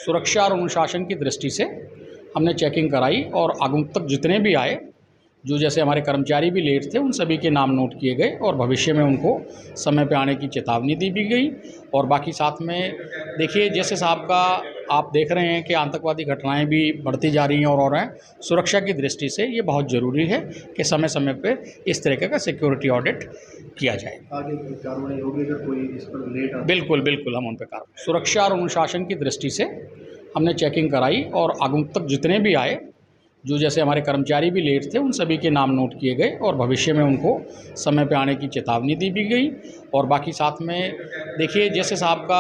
सुरक्षा और अनुशासन की दृष्टि से हमने चेकिंग कराई और आगंतुक तक जितने भी आए, जो जैसे हमारे कर्मचारी भी लेट थे, उन सभी के नाम नोट किए गए और भविष्य में उनको समय पे आने की चेतावनी दी भी गई। और बाकी साथ में देखिए, जैसे साहब का आप देख रहे हैं कि आतंकवादी घटनाएं भी बढ़ती जा रही हैं और हो रहा है। सुरक्षा की दृष्टि से ये बहुत ज़रूरी है कि समय समय पे इस तरीके का सिक्योरिटी ऑडिट किया जाए। आगे कार्रवाई होगी अगर कोई इस पर लेट बिल्कुल बिल्कुल हम उन पर कार्रवाई। सुरक्षा और अनुशासन की दृष्टि से हमने चेकिंग कराई और आगंतुक तक जितने भी आए, जो जैसे हमारे कर्मचारी भी लेट थे, उन सभी के नाम नोट किए गए और भविष्य में उनको समय पे आने की चेतावनी दी भी गई। और बाकी साथ में देखिए, जैसे साहब का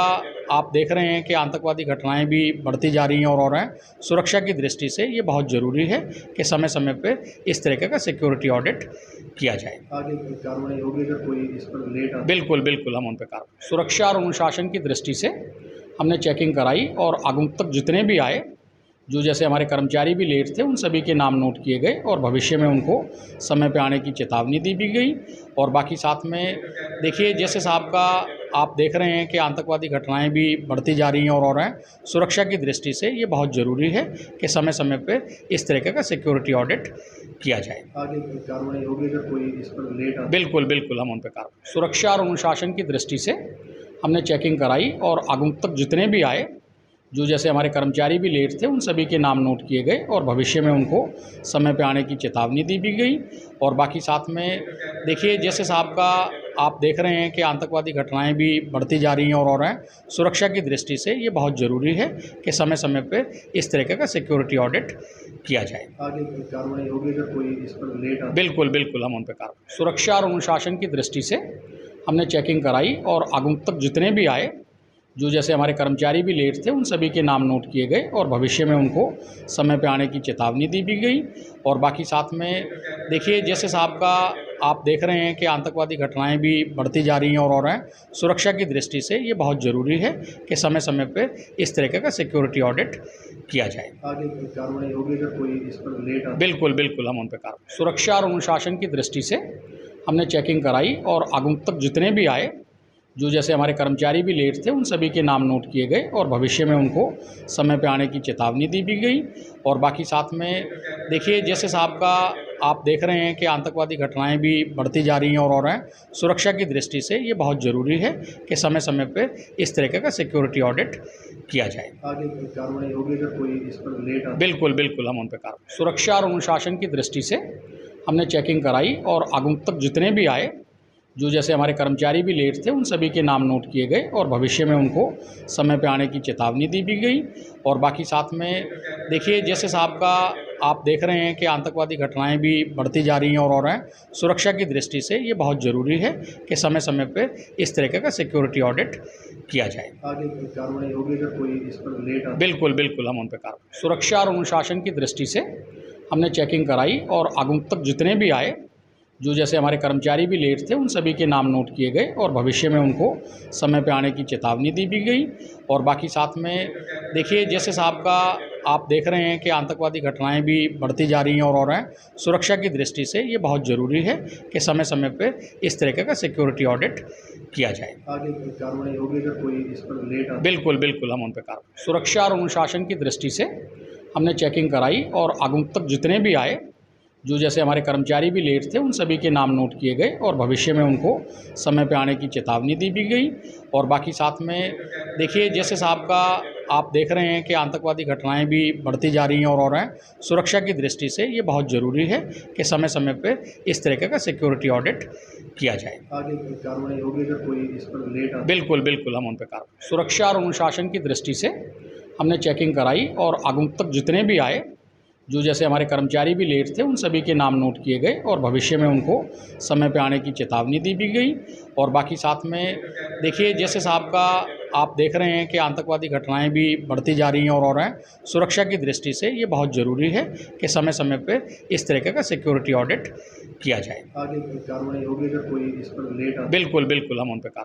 आप देख रहे हैं कि आतंकवादी घटनाएं भी बढ़ती जा रही हैं और हो रहा है। सुरक्षा की दृष्टि से ये बहुत ज़रूरी है कि समय समय पे इस तरीके का सिक्योरिटी ऑडिट किया जाए। आगे कार्रवाई होगी अगर कोई इस पर लेट बिल्कुल बिल्कुल हम उन पर कार्रवाई। सुरक्षा और अनुशासन की दृष्टि से हमने चेकिंग कराई और आगंतुक तक जितने भी आए, जो जैसे हमारे कर्मचारी भी लेट थे, उन सभी के नाम नोट किए गए और भविष्य में उनको समय पे आने की चेतावनी दी भी गई। और बाकी साथ में देखिए, जैसे साहब का आप देख रहे हैं कि आतंकवादी घटनाएं भी बढ़ती जा रही हैं और हो रहा है। सुरक्षा की दृष्टि से ये बहुत ज़रूरी है कि समय समय पे इस तरीके का सिक्योरिटी ऑडिट किया जाए। आगे कार्रवाई होगी अगर कोई इस पर लेट बिल्कुल बिल्कुल हम उन पर कार्रवाई। सुरक्षा और अनुशासन की दृष्टि से हमने चेकिंग कराई और आगंतुक तक जितने भी आए, जो जैसे हमारे कर्मचारी भी लेट थे, उन सभी के नाम नोट किए गए और भविष्य में उनको समय पे आने की चेतावनी दी भी गई। और बाकी साथ में देखिए, जैसे साहब का आप देख रहे हैं कि आतंकवादी घटनाएं भी बढ़ती जा रही हैं और हो रहा है। सुरक्षा की दृष्टि से ये बहुत ज़रूरी है कि समय समय पे इस तरीके का सिक्योरिटी ऑडिट किया जाए। आगे कार्रवाई होगी अगर कोई इस पर लेट बिल्कुल बिल्कुल हम उन पर कार्रवाई। सुरक्षा और अनुशासन की दृष्टि से हमने चेकिंग कराई और आगंतुक तक जितने भी आए, जो जैसे हमारे कर्मचारी भी लेट थे, उन सभी के नाम नोट किए गए और भविष्य में उनको समय पे आने की चेतावनी दी भी गई। और बाकी साथ में देखिए, जैसे साहब का आप देख रहे हैं कि आतंकवादी घटनाएं भी बढ़ती जा रही हैं और हो रहा है। सुरक्षा की दृष्टि से ये बहुत ज़रूरी है कि समय समय पे इस तरीके का सिक्योरिटी ऑडिट किया जाए। आगे कार्रवाई होगी अगर कोई इस पर लेट बिल्कुल बिल्कुल हम उन पर कार्रवाई। सुरक्षा और अनुशासन की दृष्टि से हमने चेकिंग कराई और आगंतुक तक जितने भी आए, जो जैसे हमारे कर्मचारी भी लेट थे, उन सभी के नाम नोट किए गए और भविष्य में उनको समय पे आने की चेतावनी दी भी गई। और बाकी साथ में देखिए, जैसे साहब का आप देख रहे हैं कि आतंकवादी घटनाएं भी बढ़ती जा रही हैं और हो रहा है। सुरक्षा की दृष्टि से ये बहुत ज़रूरी है कि समय समय पे इस तरीके का सिक्योरिटी ऑडिट किया जाए। आगे कार्रवाई होगी अगर कोई इस पर लेट बिल्कुल बिल्कुल हम उन पर कार्रवाई। सुरक्षा और अनुशासन की दृष्टि से हमने चेकिंग कराई और आगंतुक तक जितने भी आए, जो जैसे हमारे कर्मचारी भी लेट थे, उन सभी के नाम नोट किए गए और भविष्य में उनको समय पे आने की चेतावनी दी भी गई। और बाकी साथ में देखिए, जैसे साहब का आप देख रहे हैं कि आतंकवादी घटनाएं भी बढ़ती जा रही हैं और हो रहा है। सुरक्षा की दृष्टि से ये बहुत ज़रूरी है कि समय समय पे इस तरीके का सिक्योरिटी ऑडिट किया जाए। आगे कार्रवाई होगी अगर कोई इस पर लेट बिल्कुल बिल्कुल हम उन पर कार्रवाई। सुरक्षा और अनुशासन की दृष्टि से हमने चेकिंग कराई और आगंतुक तक जितने भी आए, जो जैसे हमारे कर्मचारी भी लेट थे, उन सभी के नाम नोट किए गए और भविष्य में उनको समय पे आने की चेतावनी दी भी गई। और बाकी साथ में देखिए, जैसे साहब का आप देख रहे हैं कि आतंकवादी घटनाएं भी बढ़ती जा रही हैं और हो रहा है। सुरक्षा की दृष्टि से ये बहुत ज़रूरी है कि समय समय पे इस तरीके का सिक्योरिटी ऑडिट किया जाए। आगे कार्रवाई होगी अगर कोई इस पर लेट बिल्कुल बिल्कुल हम उन पर कार्रवाई। सुरक्षा और अनुशासन की दृष्टि से हमने चेकिंग कराई और आगंतुक तक जितने भी आए, जो जैसे हमारे कर्मचारी भी लेट थे, उन सभी के नाम नोट किए गए और भविष्य में उनको समय पे आने की चेतावनी दी भी गई। और बाकी साथ में देखिए, जैसे साहब का आप देख रहे हैं कि आतंकवादी घटनाएं भी बढ़ती जा रही हैं और हो रहा है। सुरक्षा की दृष्टि से ये बहुत ज़रूरी है कि समय समय पे इस तरीके का सिक्योरिटी ऑडिट किया जाए। आगे कार्रवाई होगी अगर कोई इस पर लेट बिल्कुल बिल्कुल हम उन पर कार्रवाई। सुरक्षा और अनुशासन की दृष्टि से हमने चेकिंग कराई और आगंतुक तक जितने भी आए, जो जैसे हमारे कर्मचारी भी लेट थे, उन सभी के नाम नोट किए गए और भविष्य में उनको समय पे आने की चेतावनी दी भी गई। और बाकी साथ में देखिए, जैसे साहब का आप देख रहे हैं कि आतंकवादी घटनाएं भी बढ़ती जा रही हैं और हो रहा है। सुरक्षा की दृष्टि से ये बहुत ज़रूरी है कि समय समय पे इस तरीके का सिक्योरिटी ऑडिट किया जाए। आगे कार्रवाई होगी अगर कोई इस पर लेट बिल्कुल बिल्कुल हम उन पर कार्रवाई।